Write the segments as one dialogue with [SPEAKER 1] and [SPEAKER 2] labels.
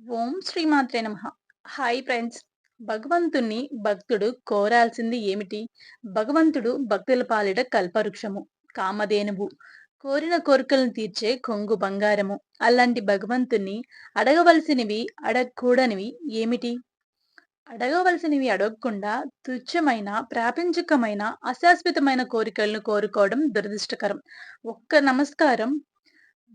[SPEAKER 1] ఓం శ్రీమాత్రే నమః. Hi friends. భగవంతుణ్ణి భక్తుడు కోరాల్సింది ఏమిటి? భగవంతుడు భక్తుల పాలిట కల్పవృక్షము, కామధేనువు, కోరిన కోరికలను తీర్చే కొంగు బంగారము. అలాంటి భగవంతుణ్ణి అడగవలసినవి, అడగకూడనివి ఏమిటి? అడగవలసినవి అడగకుండా తుచ్చమైన, ప్రాపంచికమైన, అశాశ్వతమైన కోరికలను కోరుకోవడం దురదృష్టకరం. ఒక్క నమస్కారం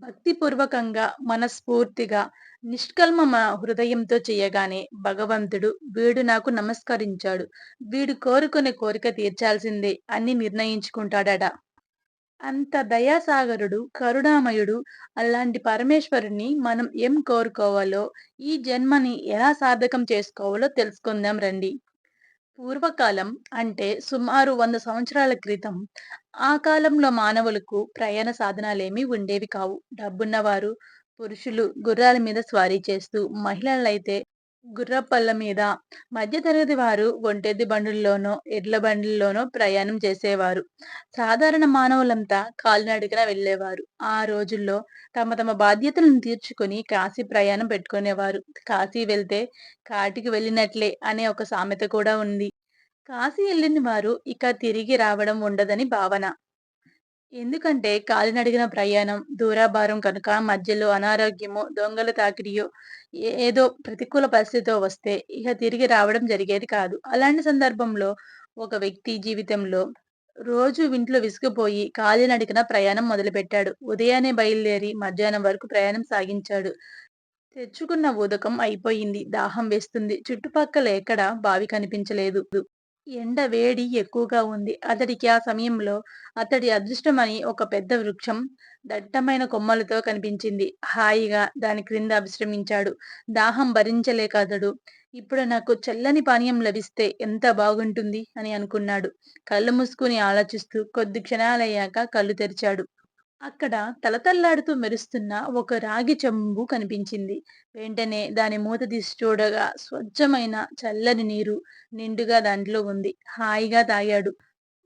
[SPEAKER 1] భక్తిపూర్వకంగా, మనస్ఫూర్తిగా, నిష్కల్మమ హృదయంతో చేయగానే భగవంతుడు వీడు నాకు నమస్కరించాడు, వీడు కోరుకునే కోరిక తీర్చాల్సిందే అని నిర్ణయించుకుంటాడట. అంత దయాసాగరుడు, కరుణామయుడు అలాంటి పరమేశ్వరుణ్ణి మనం ఏం కోరుకోవాలో, ఈ జన్మని ఎలా సార్థకం చేసుకోవాలో తెలుసుకుందాం రండి. పూర్వకాలం అంటే సుమారు 100 సంవత్సరాల క్రితం, ఆ కాలంలో మానవులకు ప్రయాణ సాధనాలేమీ ఉండేవి కావు. డబ్బున్నవారు, పురుషులు గుర్రాల మీద స్వారీ చేస్తూ, మహిళలైతే గుర్రపల్ల మీద, మధ్య తరగతి వారు ఒంటెద్దు బండుల్లోనో, ఎడ్ల బండిల్లోనో ప్రయాణం చేసేవారు. సాధారణ మానవులంతా కాలినడకన వెళ్ళేవారు. ఆ రోజుల్లో తమ తమ బాధ్యతలను తీర్చుకొని కాశీ ప్రయాణం పెట్టుకునేవారు. కాశీ వెళ్తే కాటికి వెళ్ళినట్లే అనే ఒక సామెత కూడా ఉంది. కాశీ ఎళ్ళిన వారు ఇక తిరిగి రావడం ఉండదని భావన. ఎందుకంటే కాలినడకన ప్రయాణం, దూరాభారం కనుక మధ్యలో అనారోగ్యమో, దొంగల తాకిడియో, ఏదో ప్రతికూల పరిస్థితో వస్తే ఇక తిరిగి రావడం జరిగేది కాదు. అలాంటి సందర్భంలో ఒక వ్యక్తి జీవితంలో రోజు ఇంట్లో విసిగిపోయి కాలినడకన ప్రయాణం మొదలుపెట్టాడు. ఉదయాన్నే బయలుదేరి మధ్యాహ్నం వరకు ప్రయాణం సాగించాడు. తెచ్చుకున్న ఉదకం అయిపోయింది. దాహం వేస్తుంది. చుట్టుపక్కల ఎక్కడా బావి కనిపించలేదు. ఎండ వేడి ఎక్కువగా ఉంది. అతడికి ఆ సమయంలో అతడి అదృష్టమని ఒక పెద్ద వృక్షం దట్టమైన కొమ్మలతో కనిపించింది. హాయిగా దాని క్రింద విశ్రమించాడు. దాహం భరించలేక అతడు, ఇప్పుడు నాకు చల్లని పానీయం లభిస్తే ఎంత బాగుంటుంది అని అనుకున్నాడు. కళ్ళు మూసుకుని ఆలోచిస్తూ కొద్ది క్షణాలయ్యాక కళ్ళు తెరిచాడు. అక్కడ తళతళలాడుతూ మెరుస్తున్న ఒక రాగి చెంబు కనిపించింది. వెంటనే దాని మూత తీసి చూడగా స్వచ్ఛమైన చల్లని నీరు నిండుగా దాంట్లో ఉంది. హాయిగా తాగాడు.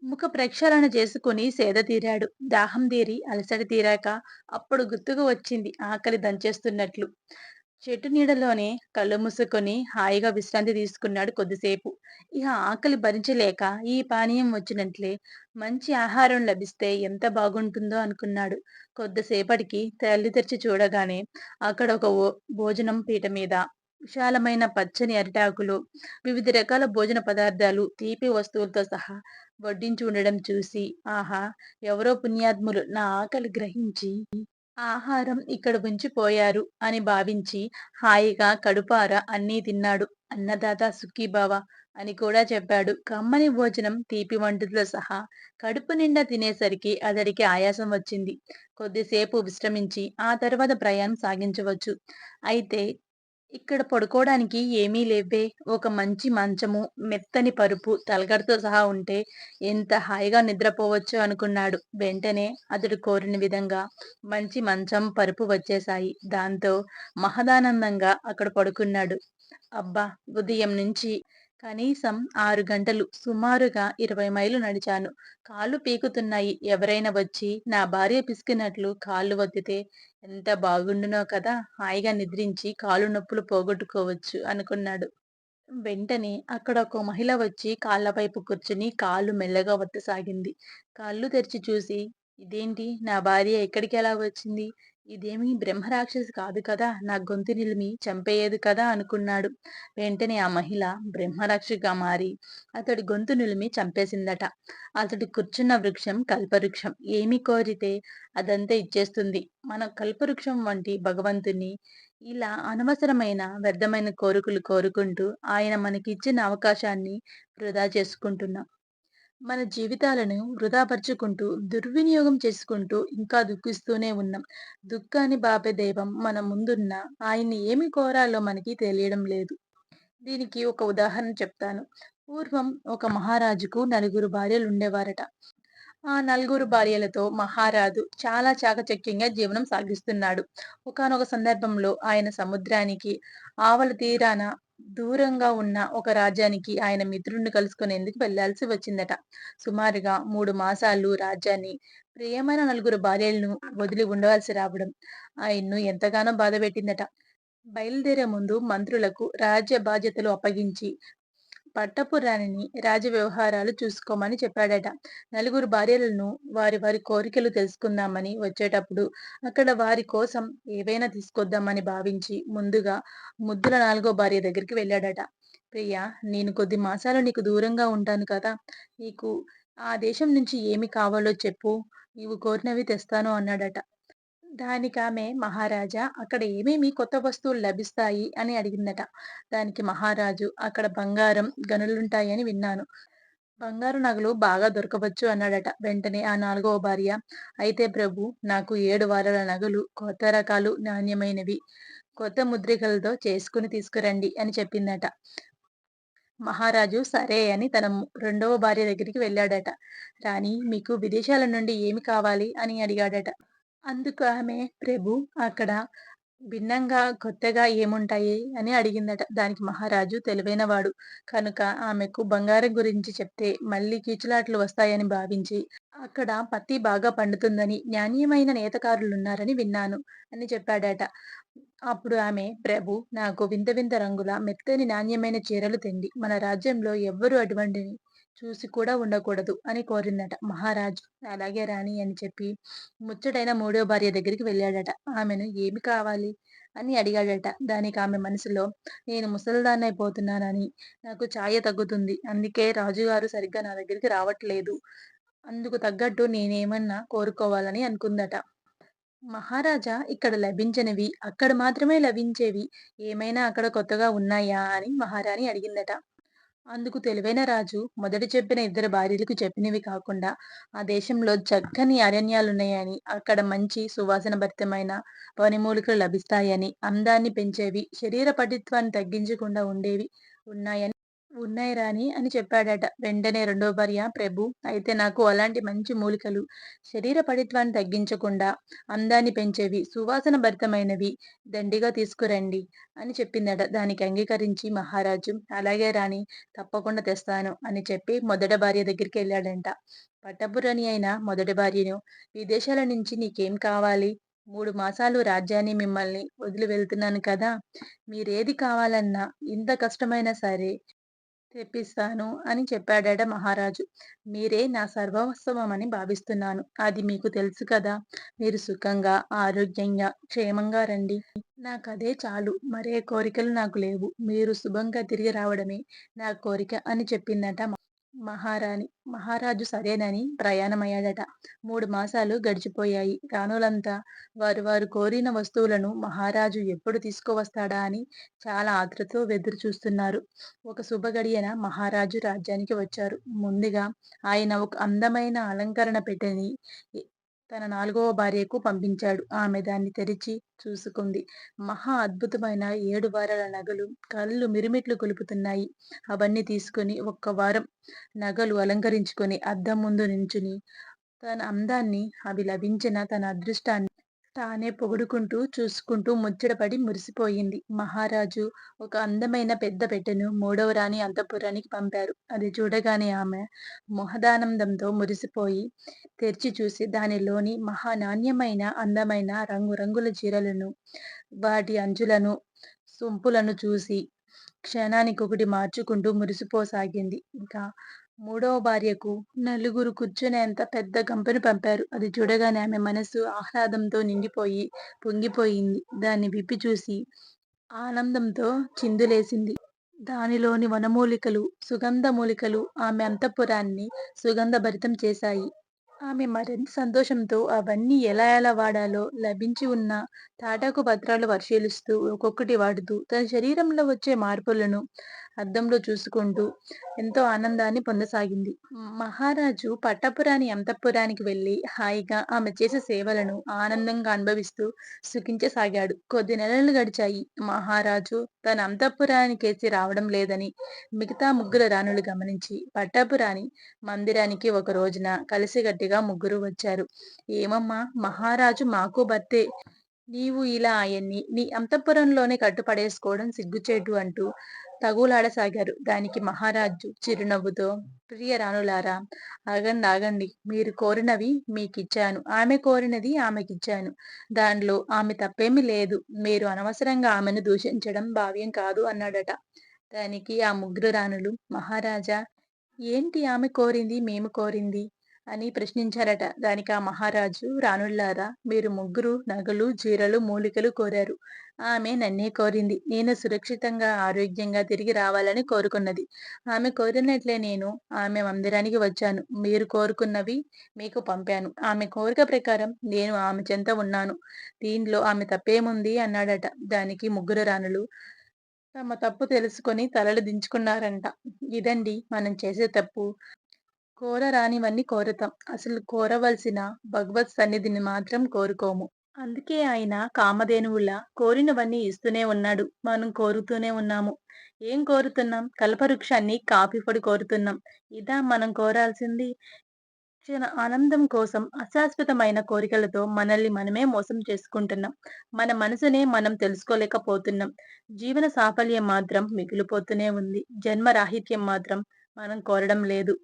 [SPEAKER 1] ముఖ ప్రక్షాళన చేసుకొని సేద తీరాడు. దాహం తీరి అలసట తీరాక అప్పుడు గుర్తుకు వచ్చింది ఆకలి దంచేస్తున్నట్లు. చెట్టు నీడలోనే కళ్ళు మూసుకొని హాయిగా విశ్రాంతి తీసుకున్నాడు కొద్దిసేపు. ఇక ఆకలి భరించలేక ఈ పానీయం వచ్చినట్లే మంచి ఆహారం లభిస్తే ఎంత బాగుంటుందో అనుకున్నాడు. కొద్దిసేపటికి కళ్ళు తెరిచి చూడగానే అక్కడ ఒక భోజనం పీట మీద విశాలమైన పచ్చని అరిటాకులు, వివిధ రకాల భోజన పదార్థాలు, తీపి వస్తువులతో సహా వడ్డించి ఉండడం చూసి, ఆహా! ఎవరో పుణ్యాత్ములు నా ఆకలి గ్రహించి ఆహారం ఇక్కడ ఉంచిపోయారు అని భావించి హాయిగా కడుపారా అన్నీ తిన్నాడు. అన్నదాత సుఖీభవ అని కూడా చెప్పాడు. కమ్మని భోజనం, తీపి వంటలతో సహా కడుపు నిండా తినేసరికి అతడికి ఆయాసం వచ్చింది. కొద్దిసేపు విశ్రమించి ఆ తర్వాత ప్రయాణం సాగించవచ్చు. అయితే ఇక్కడ పడుకోవడానికి ఏమీ లేవే. ఒక మంచి మంచము, మెత్తని పరుపు, తలగడతో సహా ఉంటే ఎంత హాయిగా నిద్రపోవచ్చో అనుకున్నాడు. వెంటనే అతడు కోరిన విధంగా మంచి మంచం, పరుపు వచ్చేశాయి. దాంతో మహదానందంగా అక్కడ పడుకున్నాడు. అబ్బా! ఉదయం నుంచి కనీసం 6 గంటలు, సుమారుగా 20 మైళ్ళు నడిచాను. కాళ్ళు పీకుతున్నాయి. ఎవరైనా వచ్చి నా భార్య పిసికినట్లు కాళ్ళు ఒత్తితే ఎంత బాగుండునో కదా! హాయిగా నిద్రించి కాళ్ళు నొప్పులు పోగొట్టుకోవచ్చు అనుకున్నాడు. వెంటనే అక్కడ ఒక మహిళ వచ్చి కాళ్ళ వైపు కూర్చుని కాళ్ళు మెల్లగా ఒత్తసాగింది. కళ్ళు తెరిచి చూసి, ఇదేంటి నా భార్య ఇక్కడికెలా వచ్చింది? ఇదేమీ బ్రహ్మరాక్షసి కాదు కదా! నా గొంతు నిలిమి చంపేయదు కదా అనుకున్నాడు. వెంటనే ఆ మహిళ బ్రహ్మరాక్షసిగా మారి అతడి గొంతు నిలిమి చంపేసిందట. అతడు కూర్చున్న వృక్షం కల్పవృక్షం. ఏమి కోరితే అదంతా ఇచ్చేస్తుంది. మన కల్పవృక్షం వంటి భగవంతుని ఇలా అనవసరమైన, వ్యర్థమైన కోరికలు కోరుకుంటూ ఆయన మనకిచ్చిన అవకాశాన్ని వృధా చేసుకుంటున్నాం. మన జీవితాలను వృధాపరుచుకుంటూ, దుర్వినియోగం చేసుకుంటూ ఇంకా దుఃఖిస్తూనే ఉన్నాం. దుఃఖాన్ని బాపే దైవం మన ముందున్న ఆయన్ని ఏమి కోరాలో మనకి తెలియడం లేదు. దీనికి ఒక ఉదాహరణ చెప్తాను. పూర్వం ఒక మహారాజుకు నలుగురు భార్యలుండేవారట. ఆ నలుగురు భార్యలతో మహారాజు చాలా చాకచక్యంగా జీవనం సాగిస్తున్నాడు. ఒకానొక సందర్భంలో ఆయన సముద్రానికి ఆవల తీరాన దూరంగా ఉన్న ఒక రాజ్యానికి ఆయన మిత్రుడిని కలుసుకునేందుకు వెళ్ళాల్సి వచ్చిందట. సుమారుగా 3 మాసాలు రాజ్యాన్ని, ప్రియమైన నలుగురు భార్యలను వదిలి ఉండవలసి రావడం ఆయన్ను ఎంతగానో బాధపెట్టిందట. బయలుదేరే ముందు మంత్రులకు రాజ్య బాధ్యతలు అప్పగించి పట్టపు రాణిని రాజ వ్యవహారాలు చూసుకోమని చెప్పాడట. నలుగురు భార్యలను వారి వారి కోరికలు తెలుసుకుందామని వచ్చేటప్పుడు అక్కడ వారి కోసం ఏవైనా తీసుకొద్దామని భావించి ముందుగా ముద్దుల నాలుగో భార్య దగ్గరికి వెళ్ళాడట. ప్రియా, నేను కొద్ది మాసాలు నీకు దూరంగా ఉంటాను కదా! నీకు ఆ దేశం నుంచి ఏమి కావాలో చెప్పు. నీవు కోరినవి తెస్తాను అన్నాడట. దానికామె మహారాజా, అక్కడ ఏమేమి కొత్త వస్తువులు లభిస్తాయి అని అడిగిందట. దానికి మహారాజు, అక్కడ బంగారం గనులుంటాయని విన్నాను. బంగారు నగలు బాగా దొరకవచ్చు అన్నాడట. వెంటనే ఆ నాలుగవ భార్య, అయితే ప్రభు, నాకు 7 వారాల నగలు కొత్త రకాలు నాణ్యమైనవి కొత్త ముద్రికలతో చేసుకుని తీసుకురండి అని చెప్పిందట. మహారాజు సరే అని తన రెండవ భార్య దగ్గరికి వెళ్ళాడట. రాణి, మీకు విదేశాల నుండి ఏమి కావాలి అని అడిగాడట. అందుకు ఆమె, ప్రభు, అక్కడ భిన్నంగా కొత్తగా ఏముంటాయి అని అడిగిందట. దానికి మహారాజు తెలివైనవాడు కనుక ఆమెకు బంగారం గురించి చెప్తే మళ్ళీ కీచులాట్లు వస్తాయని భావించి, అక్కడ పత్తి బాగా పండుతుందని నాణ్యమైన నేతకారులున్నారని విన్నాను అని చెప్పాడట. అప్పుడు ఆమె, ప్రభు, నాకు వింత వింత రంగుల మెత్తని నాణ్యమైన చీరలు తెండి. మన రాజ్యంలో ఎవ్వరూ అటువంటివి చూసి కూడా ఉండకూడదు అని కోరిందట. మహారాజు అలాగే రాణి అని చెప్పి ముచ్చటైన మూడో భార్య దగ్గరికి వెళ్ళాడట. ఆమెను ఏమి కావాలి అని అడిగాడట. దానికి ఆమె మనసులో, నేను ముసల్దాన్నైపోతున్నానని, నాకు ఛాయ తగ్గుతుంది. అందుకే రాజుగారు సరిగ్గా నా దగ్గరికి రావట్లేదు. అందుకు తగ్గట్టు నేనేమన్నా కోరుకోవాలని అనుకుందట. మహారాజా, ఇక్కడ లభించనివి అక్కడ మాత్రమే లభించేవి ఏమైనా అక్కడ కొత్తగా ఉన్నాయా అని మహారాణి అడిగిందట. అందుకు తెలివైన రాజు మొదట చెప్పిన ఇద్దరు భార్యలకు చెప్పినవి కాకుండా ఆ దేశంలో చక్కని అరణ్యాలున్నాయని, అక్కడ మంచి సువాసన భరితమైన వనమూలికలు లభిస్తాయని, అందాన్ని పెంచేవి, శరీర పటిత్వాన్ని తగ్గించకుండా ఉండేవి ఉన్నాయని ఉన్నాయి రాణి అని చెప్పాడట. వెంటనే రెండో భార్య, ప్రభు, అయితే నాకు అలాంటి మంచి మూలికలు శరీర పటిత్వాన్ని తగ్గించకుండా అందాన్ని పెంచేవి, సువాసన భరితమైనవి దండిగా తీసుకురండి అని చెప్పిందట. దానికి అంగీకరించి మహారాజు, అలాగే రాణి, తప్పకుండా తెస్తాను అని చెప్పి మొదటి భార్య దగ్గరికి వెళ్ళాడంట. పట్టపురాణి అయిన మొదటి భార్యను, విదేశాల నుంచి నీకేం కావాలి? 3 మాసాలు రాజ్యాన్ని మిమ్మల్ని వదిలి వెళ్తున్నాను కదా! మీరేది కావాలన్నా ఇంత కష్టమైనా సరే తెప్పిస్తాను అని చెప్పాడట మహారాజు. మీరే నా సర్వస్వమని భావిస్తున్నాను. అది మీకు తెలుసు కదా! మీరు సుఖంగా, ఆరోగ్యంగా, క్షేమంగా రండి. నాకదే చాలు. మరే కోరికలు నాకు లేవు. మీరు శుభంగా తిరిగి రావడమే నా కోరిక అని చెప్పిందట మహారాణి. మహారాజు సరేనని ప్రయాణమయ్యాడట. 3 మాసాలు గడిచిపోయాయి. రాణులంతా వారు వారు కోరిన వస్తువులను మహారాజు ఎప్పుడు తీసుకువస్తాడా అని చాలా ఆత్రుతతో ఎదురు చూస్తున్నారు. ఒక శుభగడియన మహారాజు రాజ్యానికి వచ్చారు. ముందుగా ఆయన ఒక అందమైన అలంకరణ పెట్టెని తన నాలుగవ భార్యకు పంపించాడు. ఆమె దాన్ని తెరిచి చూసుకుంది. మహా అద్భుతమైన 7 వారాల నగలు కళ్ళు మిరుమిట్లు గొలుపుతున్నాయి. అవన్నీ తీసుకుని ఒక్క వారం నగలు అలంకరించుకొని అద్దం ముందు నించుని తన అందాన్ని, అవి లభించిన తన అదృష్టాన్ని తానే పొగుడుకుంటూ, చూసుకుంటూ ముచ్చటపడి మురిసిపోయింది. మహారాజు ఒక అందమైన పెద్ద పెట్టెను మూడవ రాణి అంతఃపురానికి పంపారు. అది చూడగానే ఆమె మహదానందంతో మురిసిపోయి తెరిచి చూసి దానిలోని మహా నాణ్యమైన, అందమైన రంగురంగుల చీరలను, వాటి అంచులను, సొంపులను చూసి క్షణానికొకటి మార్చుకుంటూ మురిసిపోసాగింది. ఇంకా మూడవ భార్యకు నలుగురు కూర్చునేంత పెద్ద గంపెను పంపారు. అది చూడగానే ఆమె మనసు ఆహ్లాదంతో నిండిపోయి పొంగిపోయింది. దాన్ని విప్పి చూసి ఆనందంతో చిందులేసింది. దానిలోని వనమూలికలు, సుగంధ మూలికలు ఆమె అంతఃపురాన్ని సుగంధభరితం చేశాయి. ఆమె మరింత సంతోషంతో అవన్నీ ఎలా ఎలా వాడాలో లభించి ఉన్న తాటాకు పత్రాలు పరిశీలిస్తూ ఒక్కొక్కటి వాడుతూ తన శరీరంలో వచ్చే మార్పులను అద్దంలో చూసుకుంటూ ఎంతో ఆనందాన్ని పొందసాగింది. మహారాజు పట్టపురాణి అంతఃపురానికి వెళ్లి హాయిగా ఆమె చేసే సేవలను ఆనందంగా అనుభవిస్తూ సుఖించసాగాడు. కొద్ది నెలలు గడిచాయి. మహారాజు తన అంతఃపురానికేసి రావడం లేదని మిగతా ముగ్గురు రాణులు గమనించి పట్టపురాణి మందిరానికి ఒక రోజున కలిసికట్టుగా ముగ్గురు వచ్చారు. ఏమమ్మా, మహారాజు మాకు భర్తే. నీవు ఇలా ఆయన్ని నీ అంతఃపురంలోనే కట్టుపడేసుకోవడం సిగ్గుచేటు అంటూ తగులాడసాగారు. దానికి మహారాజు చిరునవ్వుతో, ప్రియ రాణులారా, ఆగండి ఆగండి. మీరు కోరినవి మీకిచ్చాను. ఆమె కోరినది ఆమెకిచ్చాను. దానిలో ఆమె తప్పేమీ లేదు. మీరు అనవసరంగా ఆమెను దూషించడం భావ్యం కాదు అన్నాడట. దానికి ఆ ముగ్గురు రాణులు, మహారాజా, ఏంటి ఆమె కోరింది, మేము కోరింది అని ప్రశ్నించారట. దానికి ఆ మహారాజు, రాణుల్లారా, మీరు ముగ్గురు నగలు, చీరలు, మూలికలు కోరారు. ఆమె నన్నే కోరింది. నేను సురక్షితంగా, ఆరోగ్యంగా తిరిగి రావాలని కోరుకున్నది. ఆమె కోరినట్లే నేను ఆమె మందిరానికి వచ్చాను. మీరు కోరుకున్నవి మీకు పంపాను. ఆమె కోరిక ప్రకారం నేను ఆమె చెంత ఉన్నాను. దీనిలో ఆమె తప్పేముంది అన్నాడట. దానికి ముగ్గురు రాణులు తమ తప్పు తెలుసుకొని తలలు దించుకున్నారంట. ఇదండి మనం చేసే తప్పు. కోరరానివన్నీ కోరతాం. అసలు కోరవలసిన భగవత్ సన్నిధిని మాత్రం కోరుకోము. అందుకే ఆయన కామధేనువులా కోరినవన్నీ ఇస్తూనే ఉన్నాడు. మనం కోరుతూనే ఉన్నాము. ఏం కోరుతున్నాం? కల్పవృక్షాన్ని, కాఫీ పొడి కోరుతున్నాం. ఇదా మనం కోరాల్సింది? క్షణ ఆనందం కోసం అశాశ్వతమైన కోరికలతో మనల్ని మనమే మోసం చేసుకుంటున్నాం. మన మనసునే మనం తెలుసుకోలేకపోతున్నాం. జీవన సాఫల్యం మాత్రం మిగిలిపోతూనే ఉంది. జన్మ రాహిత్యం మాత్రం మనం కోరడం లేదు.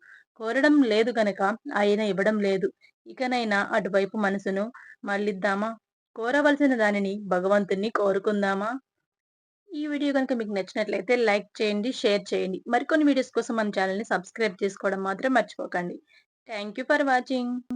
[SPEAKER 1] కోరడం లేదు గనక ఆయన ఇవ్వడం లేదు. ఇకనైనా అటువైపు మనసును మళ్ళిద్దామా? కోరవలసిన దానిని భగవంతుణ్ణి కోరుకుందామా? ఈ వీడియో గనుక మీకు నచ్చినట్లయితే లైక్ చేయండి, షేర్ చేయండి. మరికొన్ని వీడియోస్ కోసం మన ఛానెల్‌ని సబ్స్క్రైబ్ చేసుకోవడం మాత్రం మర్చిపోకండి. Thank you for watching.